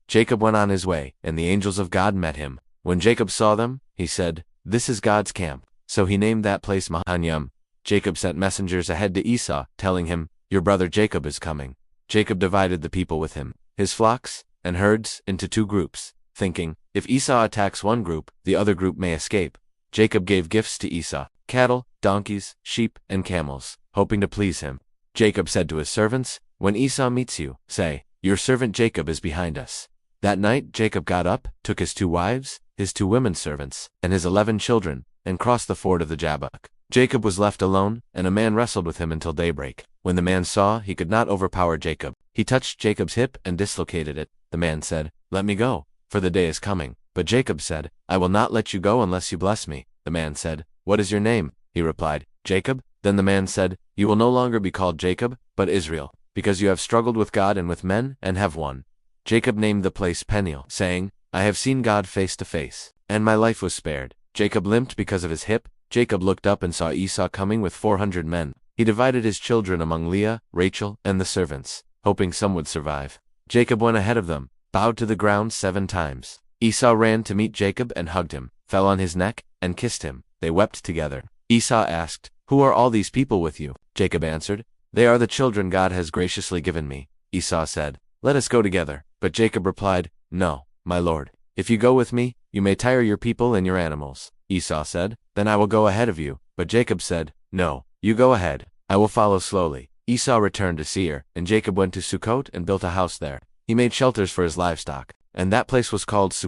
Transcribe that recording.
Jacob went on his way, and the angels of God met him. When Jacob saw them, he said, "This is God's camp." So he named that place Mahanaim. Jacob sent messengers ahead to Esau, telling him, "Your brother Jacob is coming." Jacob divided the people with him, his flocks and herds, into two groups, thinking, if Esau attacks one group, the other group may escape. Jacob gave gifts to Esau, cattle, donkeys, sheep, and camels, hoping to please him. Jacob said to his servants, "When Esau meets you, say, 'Your servant Jacob is behind us.'" That night Jacob got up, took his 2 wives, his 2 women servants, and his 11 children, and crossed the ford of the Jabbok. Jacob was left alone, and a man wrestled with him until daybreak. When the man saw he could not overpower Jacob, he touched Jacob's hip and dislocated it. The man said, "Let me go, for the day is coming." But Jacob said, "I will not let you go unless you bless me." The man said, "What is your name?" He replied, "Jacob." Then the man said, "You will no longer be called Jacob, but Israel, because you have struggled with God and with men, and have won." Jacob named the place Peniel, saying, "I have seen God face to face, and my life was spared." Jacob limped because of his hip. Jacob looked up and saw Esau coming with 400 men. He divided his children among Leah, Rachel, and the servants, hoping some would survive. Jacob went ahead of them, bowed to the ground 7 times. Esau ran to meet Jacob and hugged him, fell on his neck, and kissed him. They wept together. Esau asked, "Who are all these people with you?" Jacob answered, "They are the children God has graciously given me." Esau said, "Let us go together." But Jacob replied, "No, my lord. If you go with me, you may tire your people and your animals." Esau said, "Then I will go ahead of you." But Jacob said, "No, you go ahead. I will follow slowly." Esau returned to Seir, and Jacob went to Sukkot and built a house there. He made shelters for his livestock, and that place was called Sukkot.